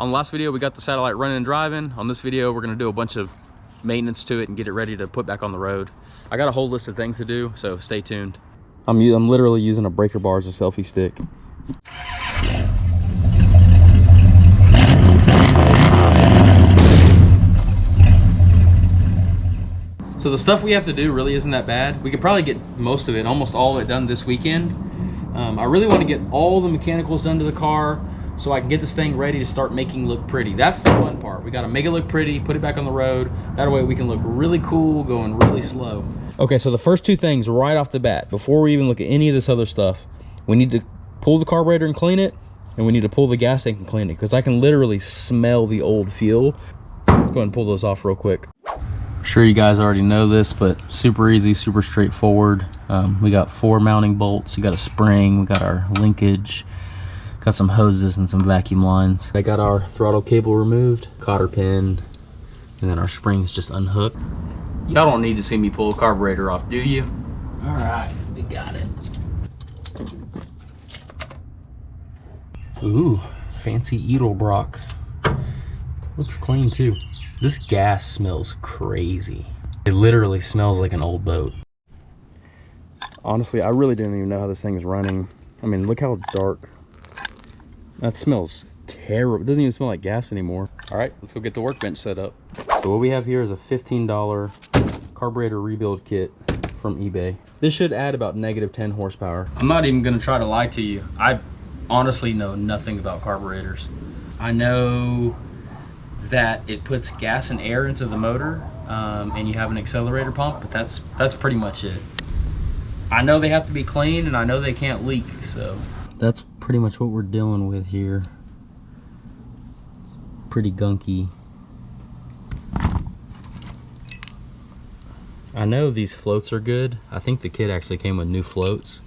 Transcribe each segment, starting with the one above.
On the last video, we got the satellite running and driving. On this video, we're gonna do a bunch of maintenance to it and get it ready to put back on the road. I got a whole list of things to do, so stay tuned. I'm literally using a breaker bar as a selfie stick. So the stuff we have to do really isn't that bad. We could probably get most of it, almost all of it done this weekend. I really want to get all the mechanicals done to the car so I can get this thing ready to start making look pretty. That's the fun part. We got to make it look pretty, put it back on the road. That way we can look really cool going really slow. Okay, so the first two things right off the bat, before we even look at any of this other stuff, we need to pull the carburetor and clean it, and we need to pull the gas tank and clean it, because I can literally smell the old fuel. Let's go ahead and pull those off real quick. I'm sure you guys already know this, but super easy, super straightforward. We got 4 mounting bolts, you got a spring, we got our linkage, got some hoses and some vacuum lines. I got our throttle cable removed, cotter pin, and then our springs just unhooked. Y'all don't need to see me pull a carburetor off, do you? All right, we got it. Ooh, fancy Edelbrock. Looks clean too. This gas smells crazy. It literally smells like an old boat. Honestly, I really didn't even know how this thing is running. I mean, look how dark. That smells terrible. It doesn't even smell like gas anymore. All right, let's go get the workbench set up. So what we have here is a $15 carburetor rebuild kit from eBay. This should add about -10 horsepower. I'm not even gonna try to lie to you. I honestly know nothing about carburetors. I know that it puts gas and air into the motor, and you have an accelerator pump, but that's pretty much it. I know they have to be clean, and I know they can't leak, so that's pretty much what we're dealing with here. It's pretty gunky. I know these floats are good. I think the kit actually came with new floats,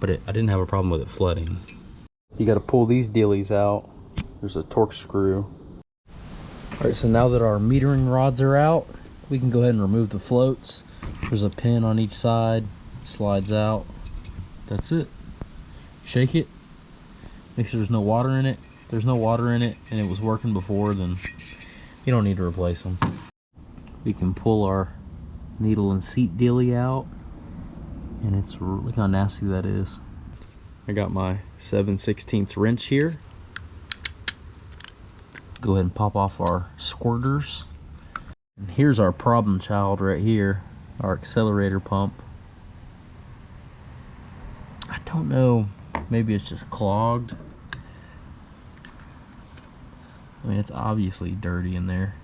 but I didn't have a problem with it flooding. You got to pull these dealies out. There's a torque screw. All right, so now that our metering rods are out, we can go ahead and remove the floats. There's a pin on each side, slides out. That's it. Shake it, make sure there's no water in it. If there's no water in it and it was working before, then you don't need to replace them. We can pull our needle and seat dealie out, and look how nasty that is. I got my 7/16 wrench here. Go ahead and pop off our squirters. And here's our problem child right here, our accelerator pump. I don't know, maybe it's just clogged. I mean, it's obviously dirty in there.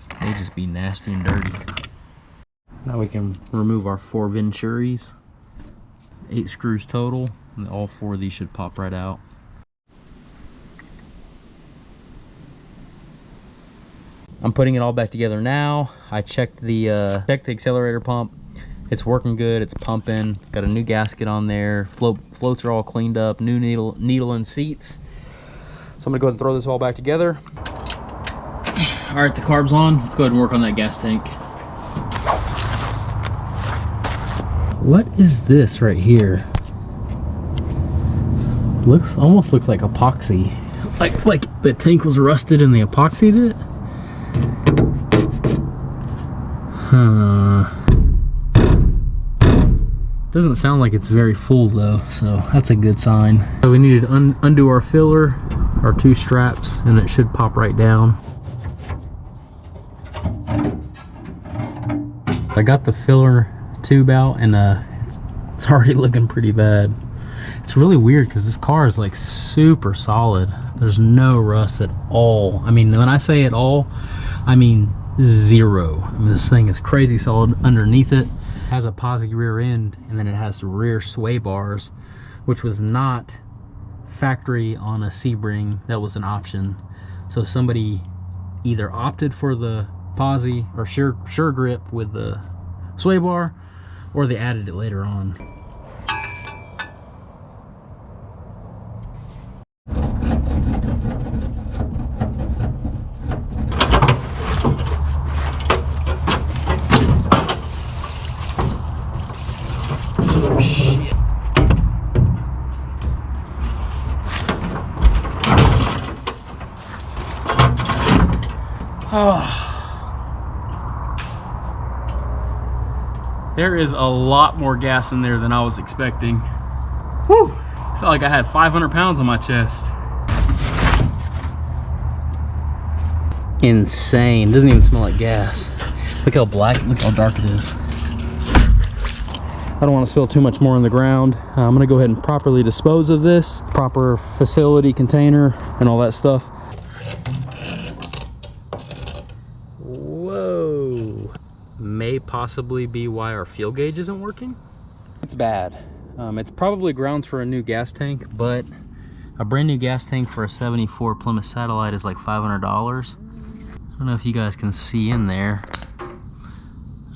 It may just be nasty and dirty. Now we can remove our 4 venturis. 8 screws total, and all 4 of these should pop right out. I'm putting it all back together now. I checked the accelerator pump. It's working good, it's pumping. Got a new gasket on there. Floats are all cleaned up, new needle and seats. So I'm gonna go ahead and throw this all back together. All right, the carb's on. Let's go ahead and work on that gas tank. What is this right here? Almost looks like epoxy. Like the tank was rusted and they epoxied it? Doesn't sound like it's very full though, so that's a good sign. So we need to undo our filler, our 2 straps, and it should pop right down. I got the filler tube out, and it's already looking pretty bad. It's really weird because this car is like super solid. There's no rust at all. I mean, when I say at all, I mean 0. I mean, this thing is crazy solid underneath it. It has a posi rear end, and then it has rear sway bars, which was not factory on a Sebring. That was an option. So somebody either opted for the posi or sure grip with the sway bar, or they added it later on. Oh. There is a lot more gas in there than I was expecting. Whew. Felt like I had 500 pounds on my chest. Insane. Doesn't even smell like gas. Look how black, look how dark it is. I don't want to spill too much more on the ground. I'm gonna go ahead and properly dispose of this. Proper facility container and all that stuff. Whoa. May possibly be why our fuel gauge isn't working. It's bad. It's probably grounds for a new gas tank, but a brand new gas tank for a 74 Plymouth Satellite is like $500. I don't know if you guys can see in there.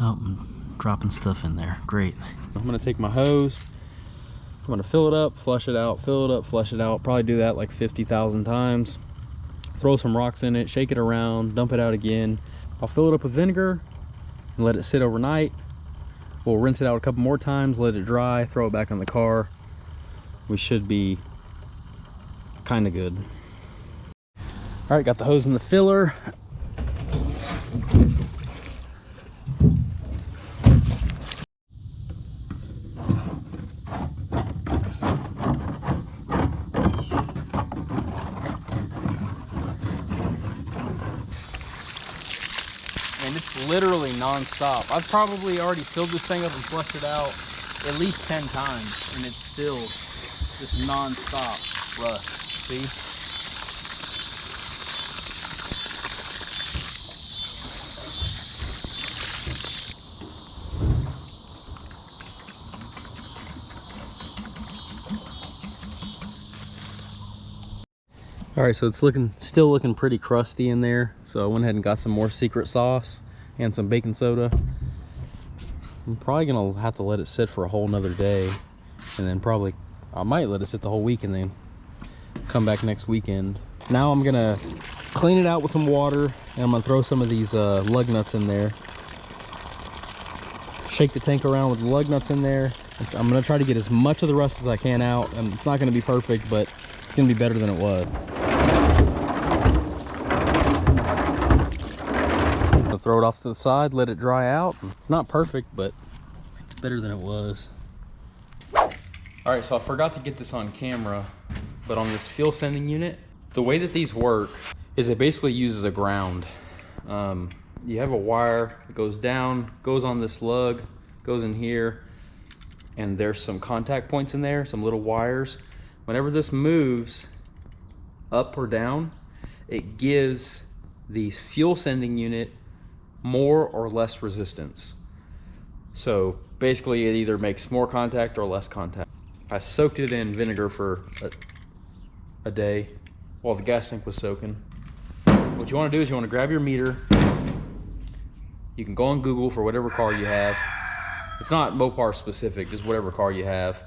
Oh, I'm dropping stuff in there. Great. I'm gonna take my hose. I'm gonna fill it up, flush it out, fill it up, flush it out. Probably do that like 50,000 times. Throw some rocks in it, shake it around, dump it out again. I'll fill it up with vinegar and let it sit overnight. We'll rinse it out a couple more times, let it dry, throw it back in the car. We should be kind of good. All right, got the hose and the filler. And it's literally non-stop. I've probably already filled this thing up and flushed it out at least 10 times, and it's still just non-stop rust. See? All right, so it's still looking pretty crusty in there. So I went ahead and got some more secret sauce and some baking soda. I'm probably gonna have to let it sit for a whole nother day, and then I might let it sit the whole week and then come back next weekend. Now I'm gonna clean it out with some water, and I'm gonna throw some of these lug nuts in there. Shake the tank around with the lug nuts in there. I'm gonna try to get as much of the rust as I can out, and it's not gonna be perfect, but it's gonna be better than it was. Throw it off to the side, let it dry out. It's not perfect, but it's better than it was. All right, so I forgot to get this on camera, but on this fuel sending unit, the way that these work is it basically uses a ground. You have a wire that goes down, goes on this lug, goes in here, and there's some contact points in there, some little wires. Whenever this moves up or down, it gives the fuel sending unit more or less resistance. So basically it either makes more contact or less contact. I soaked it in vinegar for a day while the gas tank was soaking. What you want to do is you want to grab your meter. You can go on Google for whatever car you have. It's not Mopar specific, just whatever car you have.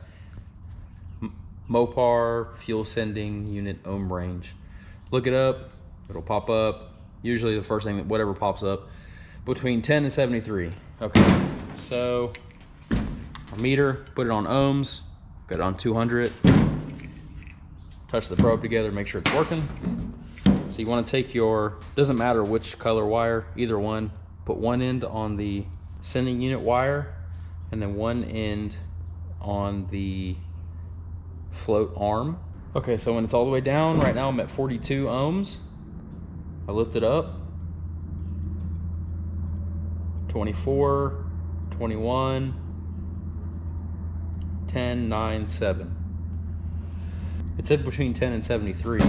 Mopar fuel sending unit ohm range. Look it up, it'll pop up. Usually the first thing that whatever pops up, between 10 and 73. Okay, so our meter, put it on ohms, got it on 200. Touch the probe together, make sure it's working. So you want to take your, doesn't matter which color wire, either one, put one end on the sending unit wire and then one end on the float arm. Okay, so when it's all the way down, right now I'm at 42 ohms. I lift it up. 24, 21, 10, 9, 7. It said between 10 and 73.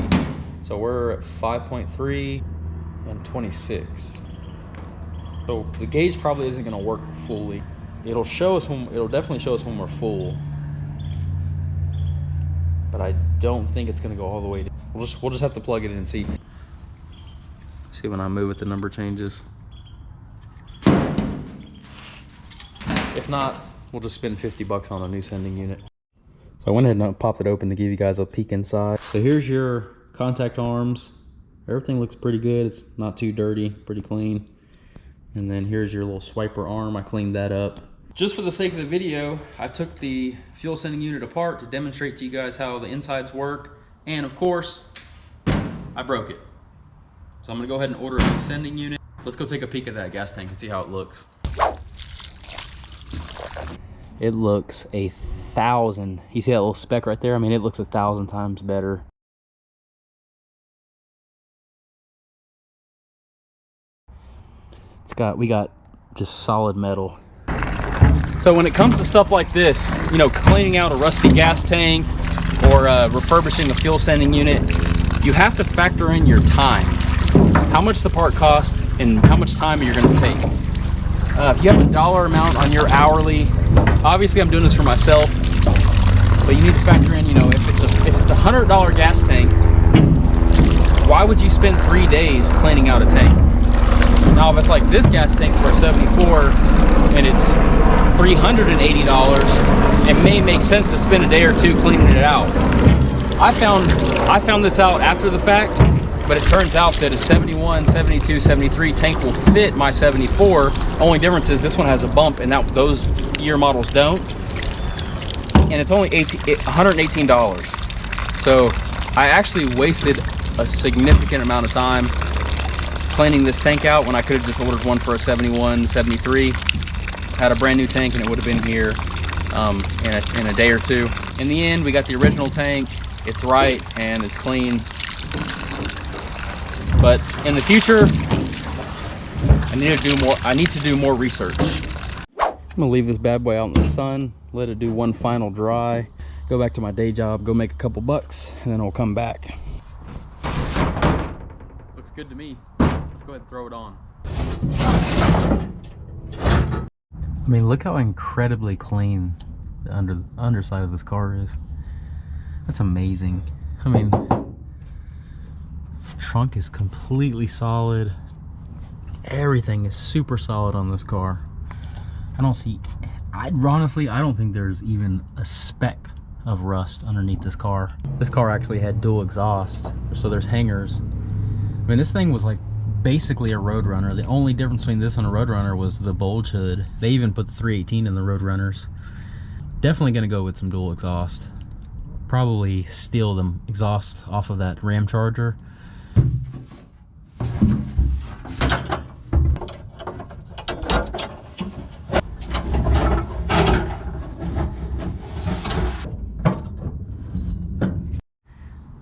So we're at 5.3 and 26. So the gauge probably isn't gonna work fully. It'll definitely show us when we're full. But I don't think it's gonna go all the way down. We'll just have to plug it in and see. See when I move it, the number changes. If not, we'll just spend 50 bucks on a new sending unit. So I went ahead and popped it open to give you guys a peek inside. So here's your contact arms. Everything looks pretty good. It's not too dirty, pretty clean. And then here's your little swiper arm. I cleaned that up. Just for the sake of the video, I took the fuel sending unit apart to demonstrate to you guys how the insides work. And of course, I broke it. So I'm gonna go ahead and order a sending unit. Let's go take a peek at that gas tank and see how it looks. It looks 1,000. You see that little speck right there? I mean, it looks 1,000 times better. We got just solid metal. So when it comes to stuff like this, you know, cleaning out a rusty gas tank or refurbishing a fuel sending unit, you have to factor in your time. How much the part costs and how much time you're gonna take. If you have a dollar amount on your hourly, obviously I'm doing this for myself, but you need to factor in, you know, if it's a $100 gas tank, why would you spend 3 days cleaning out a tank? Now, if it's like this gas tank for a 74 and it's $380, it may make sense to spend a day or two cleaning it out. I found this out after the fact, but it turns out that a 71, 72, 73 tank will fit my 74. Only difference is this one has a bump and those year models don't. And it's only $118. So I actually wasted a significant amount of time cleaning this tank out when I could have just ordered one for a 71, 73. Had a brand new tank and it would have been here in a day or two. In the end, we got the original tank. It's right and it's clean. But in the future, I need to do more research. I'm gonna leave this bad boy out in the sun, let it do one final dry, go back to my day job, go make a couple bucks, and then I'll come back. Looks good to me. Let's go ahead and throw it on. I mean, look how incredibly clean the underside of this car is. That's amazing. I mean, trunk is completely solid. Everything is super solid on this car. Honestly, I don't think there's even a speck of rust underneath this car. This car actually had dual exhaust, so there's hangers. I mean, this thing was like basically a Roadrunner. The only difference between this and a Roadrunner was the bulge hood. They even put the 318 in the Roadrunners. Definitely gonna go with some dual exhaust. Probably steal the exhaust off of that Ram Charger.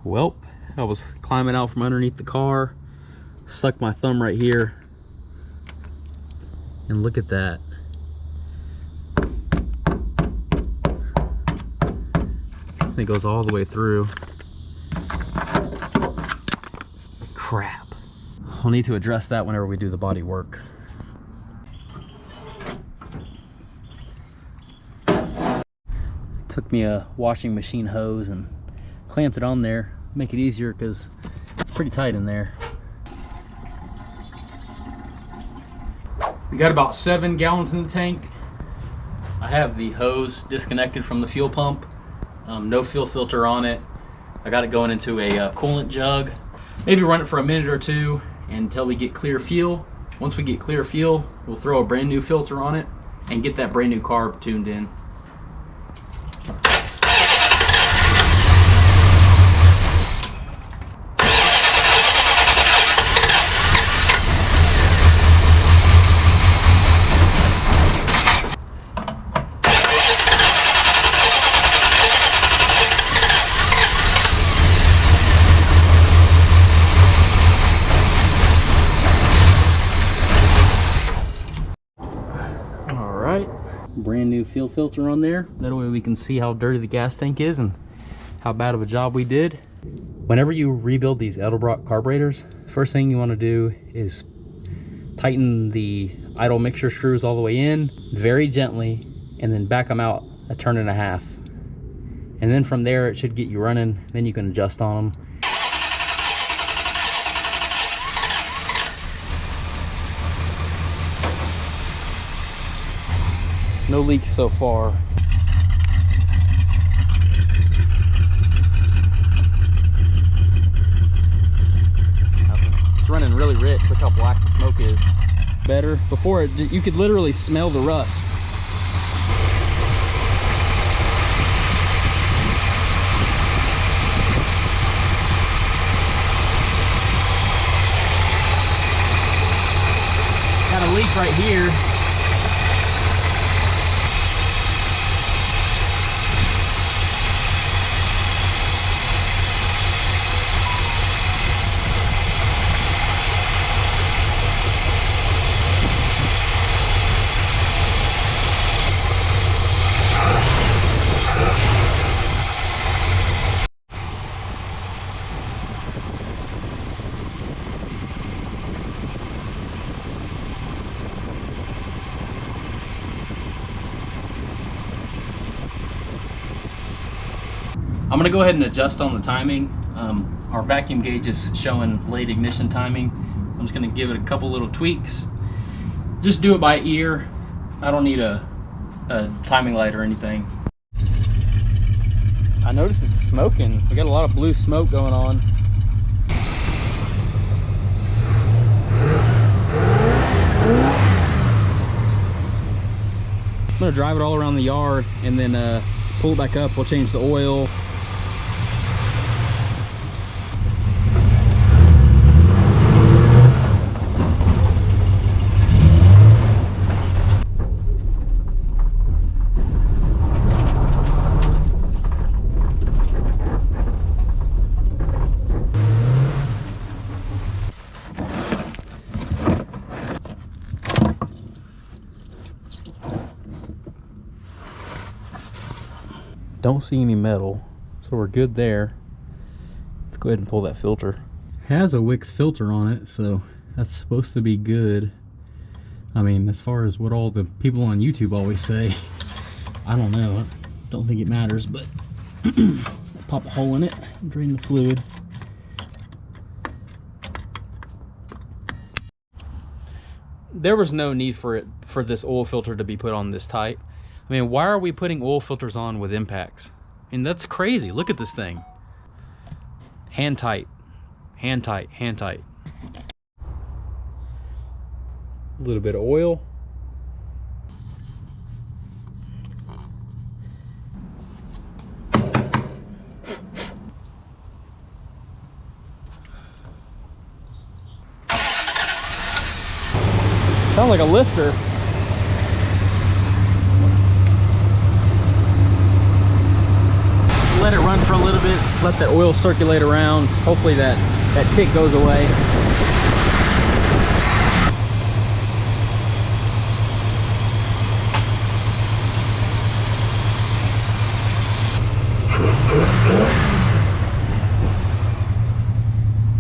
Welp, I was climbing out from underneath the car, stuck my thumb right here, and look at that. It goes all the way through. Crap. I'll need to address that whenever we do the body work. Took me a washing machine hose and clamped it on there. Make it easier because it's pretty tight in there. We got about 7 gallons in the tank. I have the hose disconnected from the fuel pump. No fuel filter on it. I got it going into a coolant jug. Maybe run it for a minute or two until we get clear fuel. Once we get clear fuel, we'll throw a brand new filter on it and get that brand new carb tuned in. Brand new fuel filter on there. That way we can see how dirty the gas tank is and how bad of a job we did. Whenever you rebuild these Edelbrock carburetors, first thing you want to do is tighten the idle mixture screws all the way in very gently and then back them out a turn and a half. And then from there it should get you running. Then you can adjust on them. No leaks so far. It's running really rich. Look how black the smoke is. Better. Before, you could literally smell the rust. got a leak right here. I'm gonna go ahead and adjust on the timing. Our vacuum gauge is showing late ignition timing. I'm just gonna give it a couple little tweaks. Just do it by ear. I don't need a timing light or anything. I noticed it's smoking. We got a lot of blue smoke going on. I'm gonna drive it all around the yard and then pull it back up. We'll change the oil. Don't see any metal, so we're good there. Let's go ahead and pull that filter. Has a Wix filter on it, so that's supposed to be good. I mean, as far as what all the people on YouTube always say, I don't know. I don't think it matters, but pop a hole in it, drain the fluid. There was no need for this oil filter to be put on this tight. I mean, why are we putting oil filters on with impacts? I mean, that's crazy. Look at this thing. Hand tight, hand tight, hand tight. A little bit of oil. Sounds like a lifter. Let it run for a little bit, let that oil circulate around. Hopefully that tick goes away.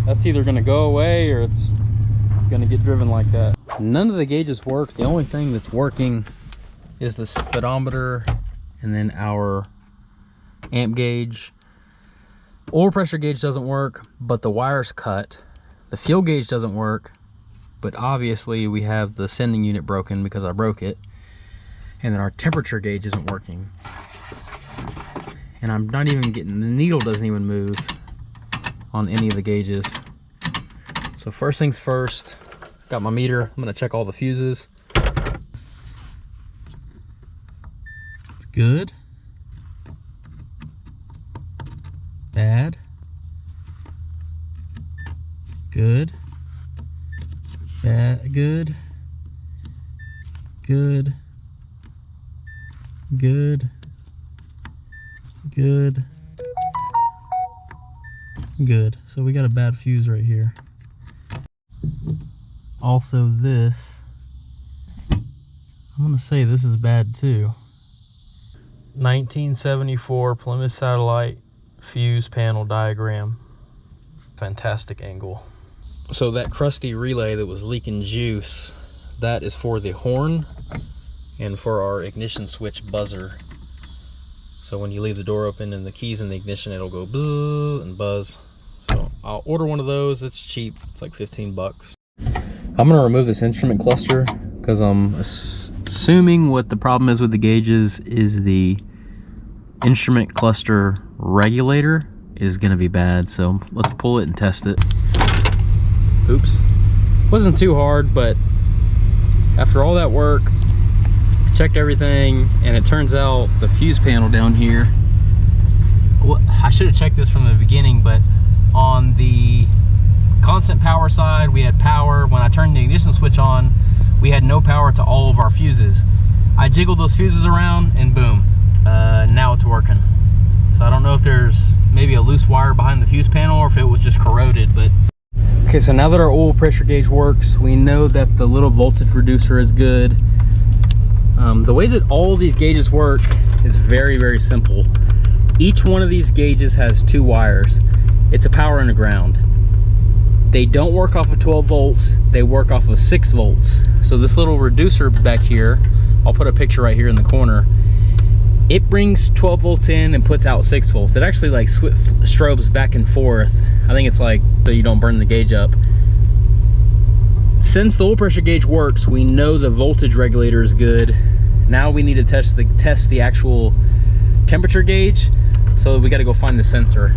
That's either gonna go away or it's gonna get driven like that. None of the gauges work. The only thing that's working is the speedometer and then our amp gauge. Oil pressure gauge doesn't work, but the wire's cut. The fuel gauge doesn't work, but obviously we have the sending unit broken because I broke it. And then our temperature gauge isn't working. And I'm not even getting, the needle doesn't even move on any of the gauges. So first things first, got my meter. I'm gonna check all the fuses. Good. Bad. Good. Bad. Good. Good. Good. Good. Good. So we got a bad fuse right here. Also this, I'm gonna say this is bad too. 1974 Plymouth Satellite fuse panel diagram. Fantastic angle. So that crusty relay that was leaking juice, that is for the horn and for our ignition switch buzzer. So when you leave the door open and the key's in the ignition, it'll go buzz and buzz. So I'll order one of those. It's cheap. It's like 15 bucks. I'm gonna remove this instrument cluster because I'm assuming what the problem is with the gauges is the instrument cluster regulator is gonna be bad. So let's pull it and test it. Oops. Wasn't too hard, but after all that work, checked everything, and it turns out the fuse panel down here, well, I should have checked this from the beginning, but on the constant power side, we had power. When I turned the ignition switch on, we had no power to all of our fuses. I jiggled those fuses around and boom, now it's working. So I don't know if there's maybe a loose wire behind the fuse panel or if it was just corroded, but. Okay, so now that our oil pressure gauge works, we know that the little voltage reducer is good. The way that all these gauges work is very, very simple. Each one of these gauges has 2 wires. It's a power and a ground. They don't work off of 12 volts, they work off of 6 volts. So this little reducer back here, I'll put a picture right here in the corner, it brings 12 volts in and puts out 6 volts. It actually like strobes back and forth. I think it's like so you don't burn the gauge up. Since the oil pressure gauge works, we know the voltage regulator is good. Now we need to test the actual temperature gauge. So we got to go find the sensor.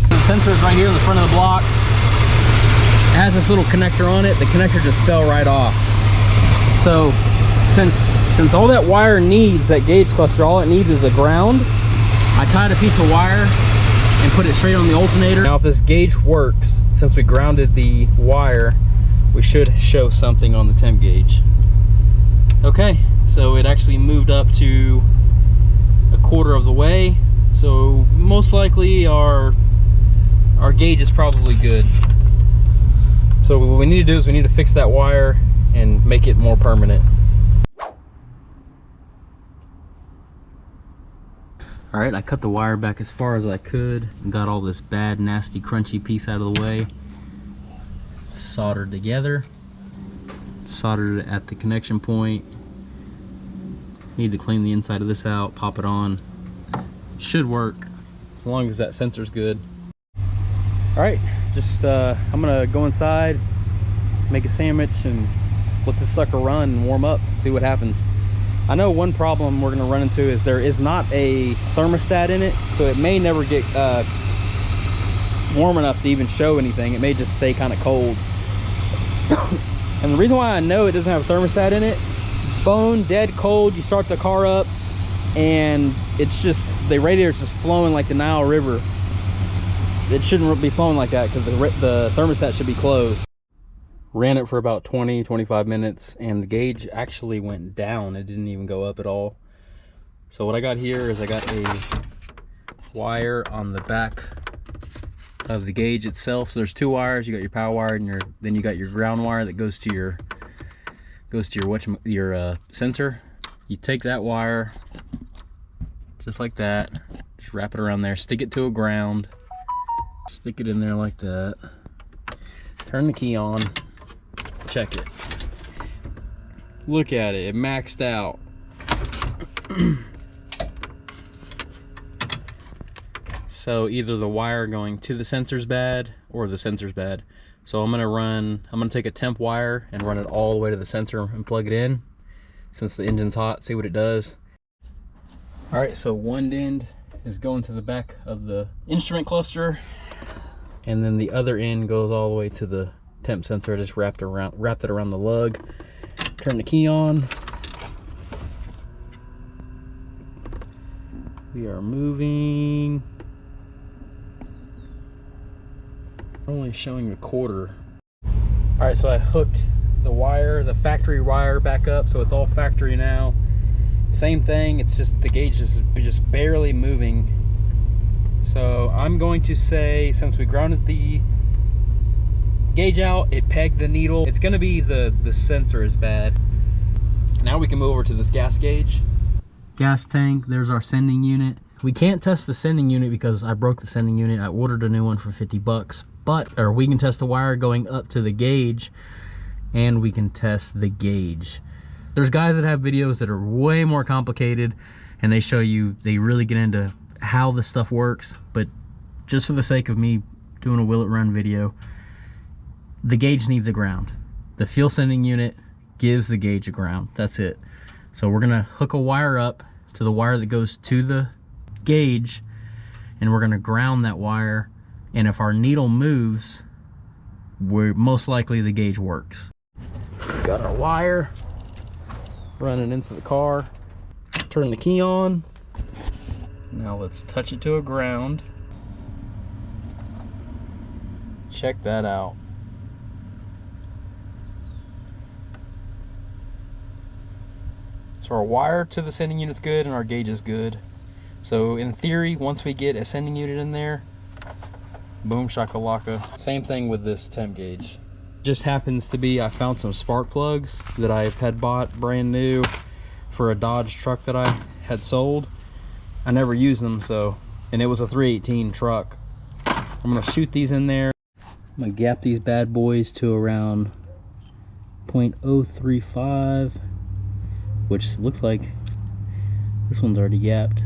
The sensor is right here in the front of the block. It has this little connector on it. The connector just fell right off. So since all that wire needs, that gauge cluster, all it needs is a ground, I tied a piece of wire and put it straight on the alternator. Now if this gauge works, since we grounded the wire, we should show something on the temp gauge. Okay, so it actually moved up to a quarter of the way. So most likely our gauge is probably good. So what we need to do is we need to fix that wire and make it more permanent. All right, I cut the wire back as far as I could and got all this bad, nasty, crunchy piece out of the way. Soldered together. Soldered it at the connection point. Need to clean the inside of this out, pop it on. Should work, as long as that sensor's good. All right, just I'm gonna go inside, make a sandwich, and let this sucker run and warm up, see what happens. I know one problem we're gonna run into is there is not a thermostat in it, so it may never get warm enough to even show anything. It may just stay kind of cold. And the reason why I know it doesn't have a thermostat in it, bone dead cold, you start the car up and it's just, the radiator's just flowing like the Nile River. It shouldn't be flowing like that because the thermostat should be closed. Ran it for about 20-25 minutes and the gauge actually went down. It didn't even go up at all. So what I got here is I got a wire on the back of the gauge itself. So there's 2 wires. You got your power wire and then you got your ground wire that goes to your sensor. You take that wire just like that, just wrap it around there, stick it to a ground, stick it in there like that, turn the key on, check it, look at it, it maxed out. So either the wire going to the sensor's bad or the sensor's bad. So I'm gonna take a temp wire and run it all the way to the sensor and plug it in since the engine's hot, see what it does. All right, so one end is going to the back of the instrument cluster and then the other end goes all the way to the temp sensor. I just wrapped it around the lug. Turn the key on. We are moving. Only showing a quarter. All right, so I hooked the wire, the factory wire, back up, so it's all factory now. Same thing, it's just the gauge is just barely moving. So I'm going to say, since we grounded the gauge out, it pegged the needle. It's gonna be the sensor is bad. Now we can move over to this gas gauge. Gas tank, there's our sending unit. We can't test the sending unit because I broke the sending unit. I ordered a new one for 50 bucks. Or we can test the wire going up to the gauge and we can test the gauge. There's guys that have videos that are way more complicated and they show you, they really get into how this stuff works, but just for the sake of me doing a will it run video, the gauge needs a ground. The fuel sending unit gives the gauge a ground, that's it. So we're gonna hook a wire up to the wire that goes to the gauge and we're gonna ground that wire, and if our needle moves, most likely the gauge works. Got our wire running into the car. Turn the key on. Now let's touch it to a ground. Check that out. So our wire to the sending unit's good and our gauge is good. So in theory, once we get a sending unit in there, boom shakalaka. Same thing with this temp gauge. Just happens to be I found some spark plugs that I had bought brand new for a Dodge truck that I had sold. I never used them, so, and it was a 318 truck. I'm gonna shoot these in there. I'm gonna gap these bad boys to around 0.035, which looks like this one's already gapped.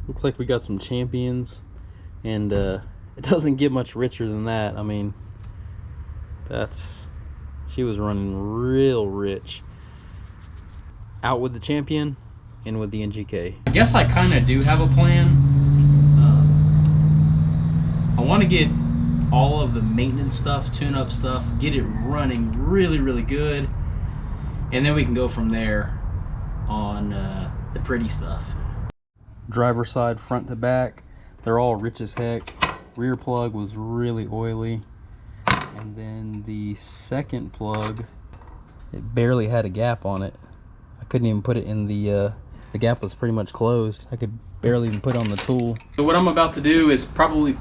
Looks like we got some champions, and it doesn't get much richer than that. I mean, she was running real rich. Out with the champion, in with the NGK. I guess I kind of do have a plan. I want to get all of the maintenance stuff, tune-up stuff, get it running really, really good, and then we can go from there on the pretty stuff. Driver side, front to back, they're all rich as heck. Rear plug was really oily, and then the second plug, it barely had a gap on it. I couldn't even put it in the gap was pretty much closed. I could barely even put it on the tool. So what I'm about to do is probably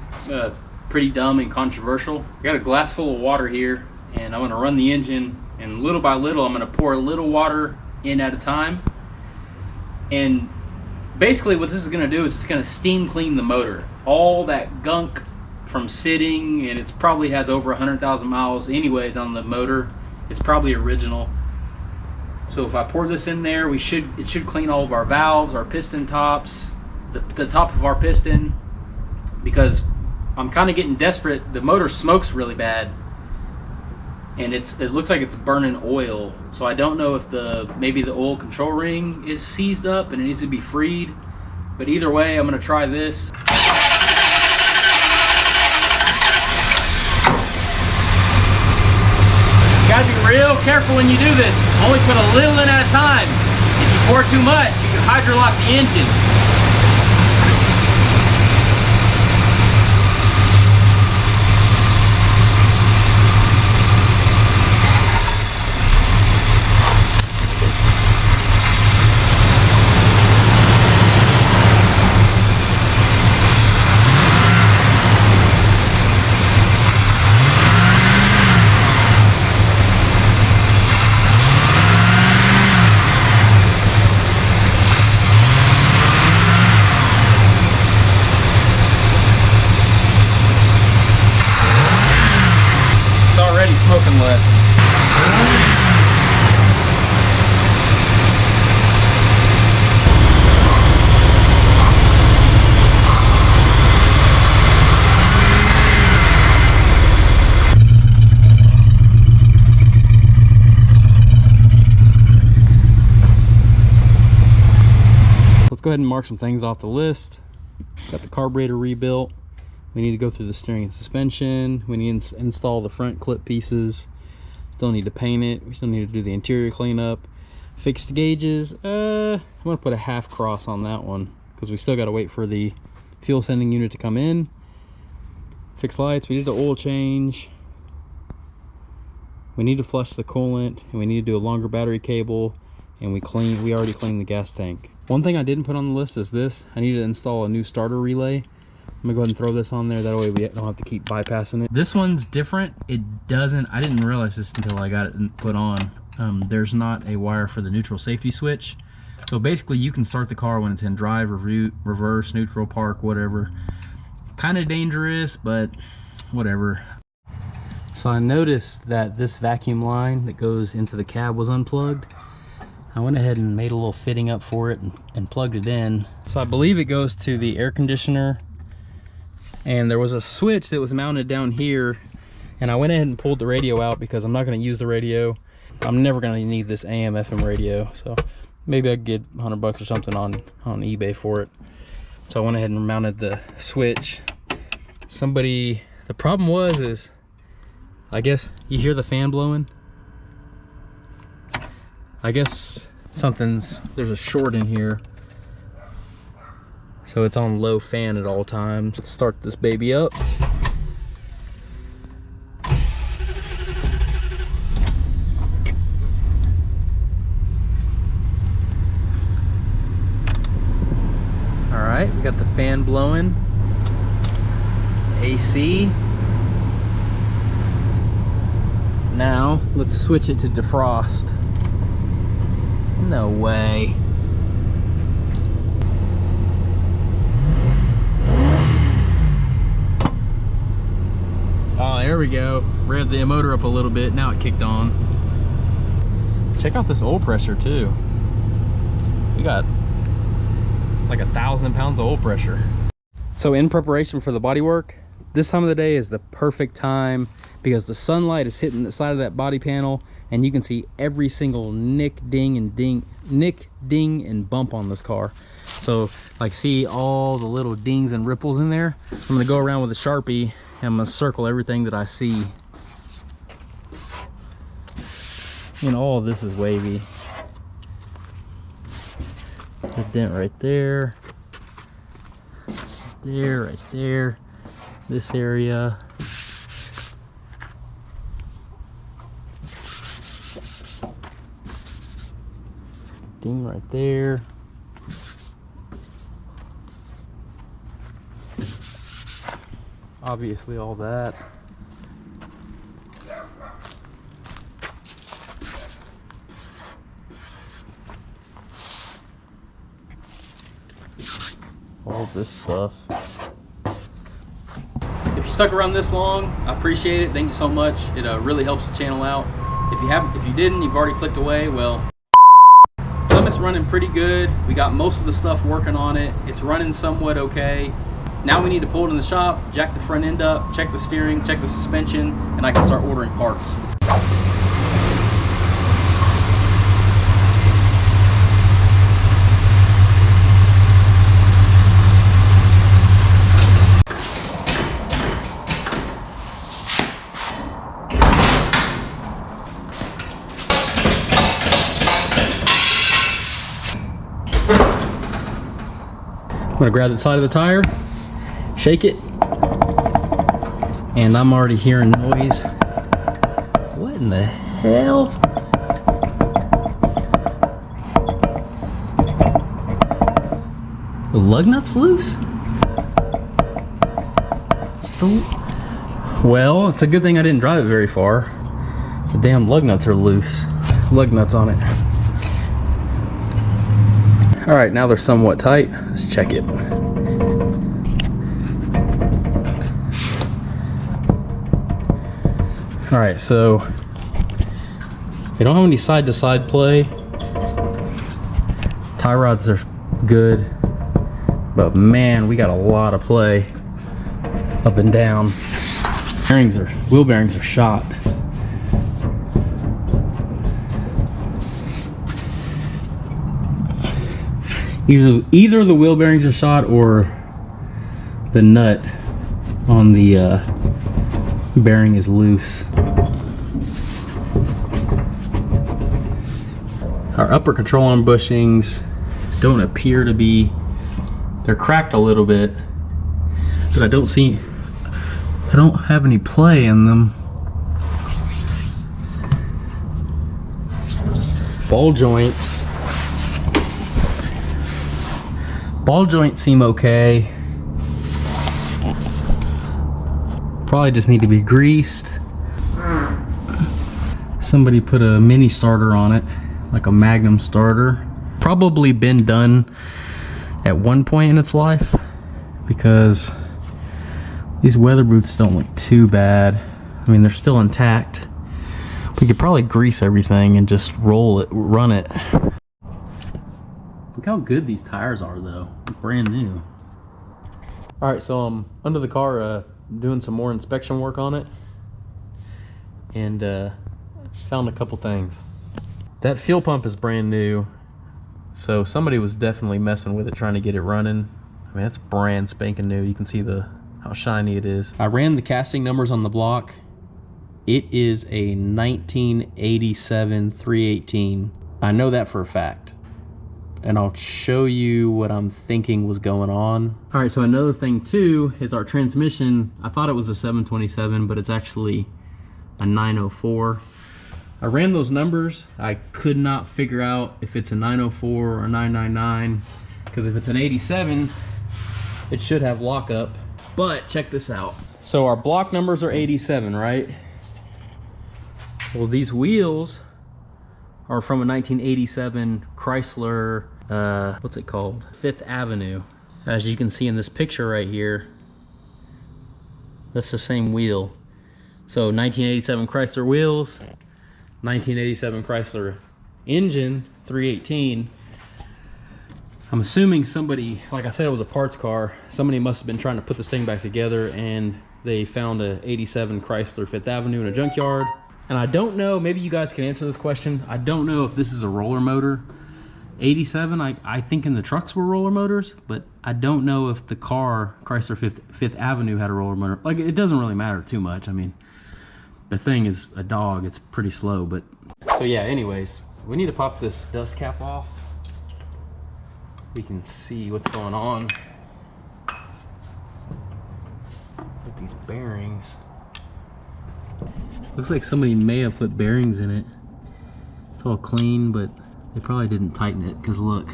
pretty dumb and controversial. I got a glass full of water here, and I'm gonna run the engine, and little by little I'm gonna pour a little water in at a time. And basically what this is gonna do is it's gonna steam clean the motor. All that gunk from sitting, and it's probably has over 100,000 miles anyways on the motor. It's probably original. So if I pour this in there, it should clean all of our valves, our piston tops, the top of our piston, because I'm kind of getting desperate. The motor smokes really bad, and it looks like it's burning oil. So I don't know if maybe the oil control ring is seized up and it needs to be freed. But either way, I'm gonna try this. You gotta be real careful when you do this. Only put a little in at a time. If you pour too much, you can hydrolock the engine. Smoking less. Let's go ahead and mark some things off the list. Got the carburetor rebuilt. We need to go through the steering and suspension. We need to install the front clip pieces. Still need to paint it. We still need to do the interior cleanup. Fix the gauges. I'm gonna put a half cross on that one because we still gotta wait for the fuel sending unit to come in. Fix lights. We did the oil change. We need to flush the coolant, and we need to do a longer battery cable. And we already cleaned the gas tank. One thing I didn't put on the list is this. I need to install a new starter relay. I'm gonna go ahead and throw this on there, that way we don't have to keep bypassing it. This one's different. I didn't realize this until I got it put on. There's not a wire for the neutral safety switch. So basically you can start the car when it's in drive, reverse, neutral, park, whatever. Kind of dangerous, but whatever. So I noticed that this vacuum line that goes into the cab was unplugged. I went ahead and made a little fitting up for it and plugged it in. So I believe it goes to the air conditioner. And there was a switch that was mounted down here, and I went ahead and pulled the radio out because I'm not going to use the radio. I'm never going to need this AM FM radio, so maybe I could get 100 bucks or something on eBay for it. So I went ahead and mounted the switch. The problem is I guess you hear the fan blowing. I guess there's a short in here. So it's on low fan at all times. Let's start this baby up. We got the fan blowing, AC. Now let's switch it to defrost. No way. Oh, there we go. Rev the motor up a little bit. Now it kicked on. Check out this oil pressure too. We got like 1,000 pounds of oil pressure. So in preparation for the bodywork, this time of the day is the perfect time because the sunlight is hitting the side of that body panel and you can see every single nick, ding, and bump on this car. So like see all the little dings and ripples in there. I'm gonna go around with a Sharpie and I'm gonna circle everything that I see. And all of this is wavy. A dent right there. There, right there. This area. Ding right there. Obviously all that. All this stuff. If you stuck around this long, I appreciate it. Thank you so much. It really helps the channel out. If you didn't, you've already clicked away. Well, Plymouth's running pretty good. We got most of the stuff working on it. It's running somewhat okay. Now we need to pull it in the shop, jack the front end up, check the steering, check the suspension, and I can start ordering parts. I'm gonna grab the side of the tire, shake it, and I'm already hearing noise. What in the hell? The lug nut's loose? Well, it's a good thing I didn't drive it very far. The damn lug nuts are loose. Lug nuts on it. All right, now they're somewhat tight. Let's check it. All right, so they don't have any side-to-side play. Tie rods are good, but man, we got a lot of play up and down. Wheel bearings are shot. Either the wheel bearings are shot or the nut on the bearing is loose. Our upper control arm bushings don't appear to be, they're cracked a little bit, but I don't have any play in them. Ball joints seem okay. Probably just need to be greased. Somebody put a mini starter on it, like a Magnum starter. Probably been done at one point in its life because these weather boots don't look too bad. I mean, they're still intact. We could probably grease everything and just run it. Look how good these tires are though, brand new. All right, so I'm under the car doing some more inspection work on it and found a couple things. That fuel pump is brand new, so somebody was definitely messing with it trying to get it running. I mean, it's brand spanking new. You can see how shiny it is. I ran the casting numbers on the block. It is a 1987 318. I know that for a fact. And I'll show you what I'm thinking was going on. All right, so another thing too is our transmission. I thought it was a 727, but it's actually a 904. I ran those numbers. I could not figure out if it's a 904 or a 999, because if it's an 87, it should have lockup. But check this out. So our block numbers are 87, right? Well, these wheels are from a 1987 Chrysler, what's it called? Fifth Avenue. As you can see in this picture right here, that's the same wheel. So 1987 Chrysler wheels, 1987 Chrysler engine, 318. I'm assuming somebody, like I said, it was a parts car. Somebody must have been trying to put this thing back together and they found a 87 Chrysler Fifth Avenue in a junkyard. And I don't know, maybe you guys can answer this question. I don't know if this is a roller motor. 87, I think in the trucks were roller motors, but I don't know if the car, Chrysler Fifth Avenue, had a roller motor. Like, it doesn't really matter too much. I mean, the thing is a dog, it's pretty slow, but. So yeah, anyways, we need to pop this dust cap off. We can see what's going on with these bearings. Looks like somebody may have put bearings in it. It's all clean, but they probably didn't tighten it, because look.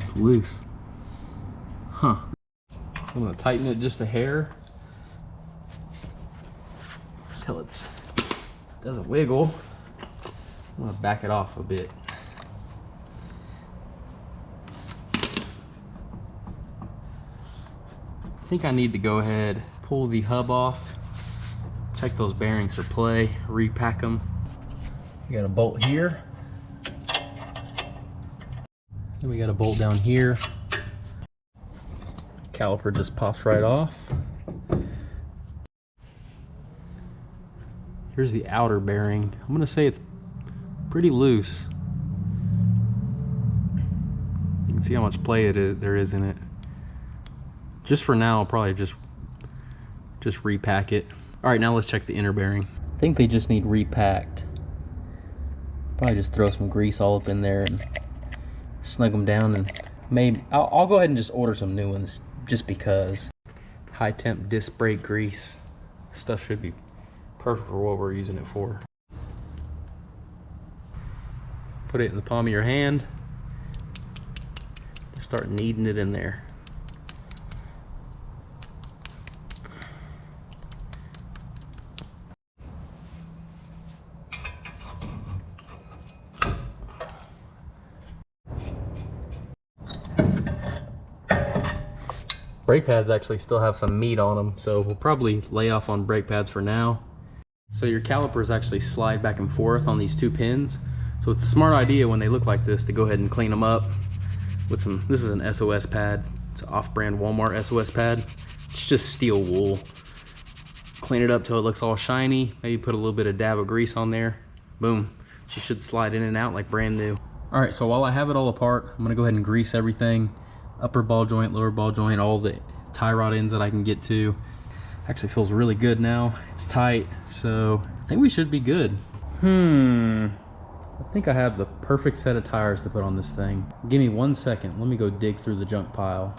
It's loose. Huh. I'm gonna tighten it just a hair till it doesn't wiggle. I'm gonna back it off a bit. I think I need to go ahead, pull the hub off, check those bearings for play, repack them. We got a bolt here. Then we got a bolt down here. Caliper just pops right off. Here's the outer bearing. I'm gonna say it's pretty loose. You can see how much play there is in it. Just for now, I'll probably just repack it. All right, now let's check the inner bearing. I think they just need repacked. Probably just throw some grease all up in there and snug them down, and maybe I'll go ahead and just order some new ones just because. High temp disc brake grease. Stuff should be perfect for what we're using it for. Put it in the palm of your hand. Just start kneading it in there. Brake pads actually still have some meat on them, so we'll probably lay off on brake pads for now. So your calipers actually slide back and forth on these two pins. So it's a smart idea when they look like this to go ahead and clean them up with some, this is an SOS pad. It's an off-brand Walmart SOS pad. It's just steel wool. Clean it up till it looks all shiny. Maybe put a little bit of dab of grease on there. Boom. She should slide in and out like brand new. All right, so while I have it all apart, I'm gonna go ahead and grease everything. Upper ball joint, lower ball joint, all the tie rod ends that I can get to. Actually feels really good now. It's tight, so I think we should be good. I think I have the perfect set of tires to put on this thing. Give me 1 second. Let me go dig through the junk pile.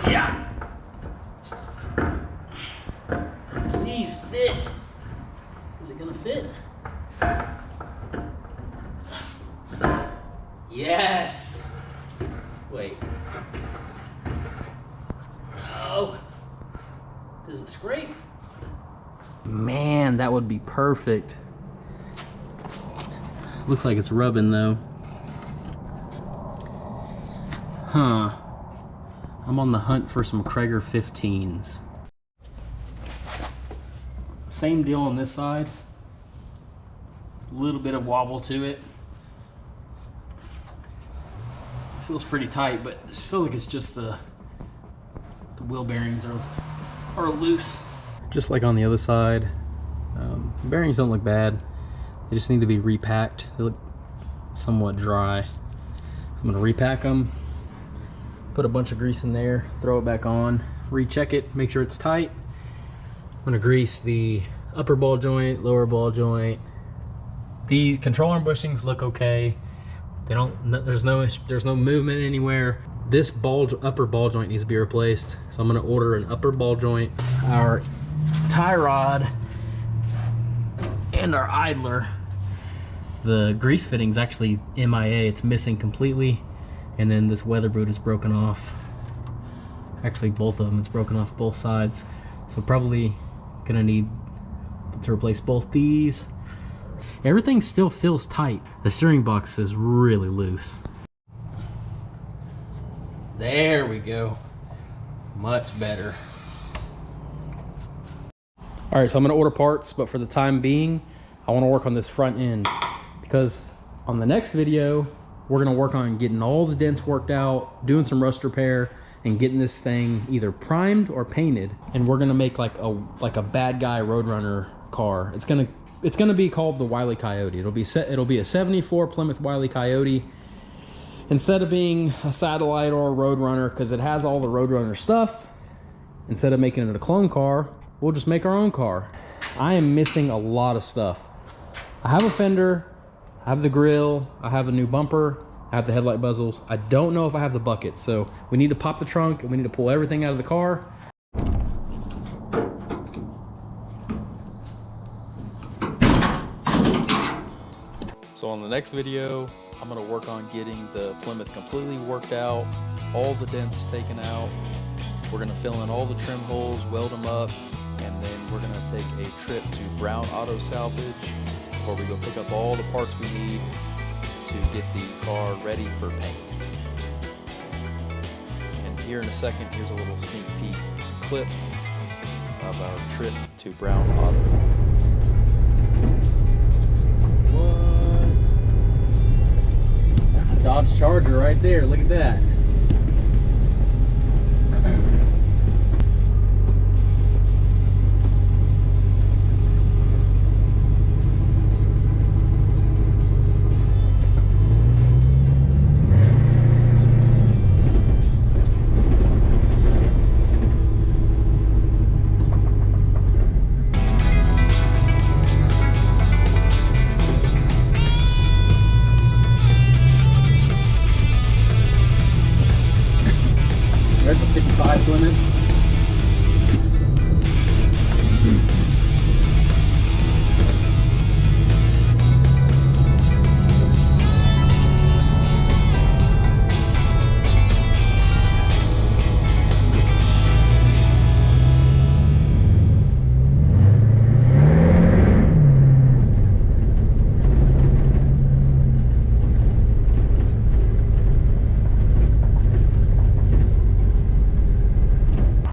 Yeah. Please fit. Is it gonna fit? Yes. Wait. Oh. Does it scrape? Man, that would be perfect. Looks like it's rubbing though. Huh. I'm on the hunt for some Krager 15s. Same deal on this side. A little bit of wobble to it. Feels pretty tight, but I just feel like it's just the wheel bearings are loose. Just like on the other side. The bearings don't look bad. They just need to be repacked. They look somewhat dry. So I'm gonna repack them, put a bunch of grease in there, throw it back on, recheck it, make sure it's tight. I'm gonna grease the upper ball joint, lower ball joint. The control arm bushings look okay. They don't. There's no movement anywhere. This upper ball joint needs to be replaced, so I'm going to order an upper ball joint. Our tie rod and our idler The grease fitting's actually MIA, it's missing completely. And then this weather boot is broken off. Actually, both of them, it's broken off both sides. So probably gonna need to replace both these. Everything still feels tight. The steering box is really loose. There we go. Much better. All right, so I'm gonna order parts, but for the time being, I wanna work on this front end because on the next video, we're gonna work on getting all the dents worked out, doing some rust repair, and getting this thing either primed or painted. And we're gonna make like a bad guy Roadrunner car. It's gonna be called the Wile E. Coyote. It'll be a 74 Plymouth Wile E. Coyote instead of being a satellite or a Roadrunner, because it has all the Roadrunner stuff. Instead of making it a clone car, we'll just make our own car. I am missing a lot of stuff. I have a fender, I have the grill, I have a new bumper, I have the headlight bezels. I don't know if I have the bucket, so we need to pop the trunk and we need to pull everything out of the car. So on the next video, I'm gonna work on getting the Plymouth completely worked out, all the dents taken out. We're gonna fill in all the trim holes, weld them up, and then we're gonna take a trip to Brown Auto Salvage where we go pick up all the parts we need to get the car ready for paint. And here in a second, here's a little sneak peek clip of our trip to Brown Auto. What? Dodge Charger right there, look at that.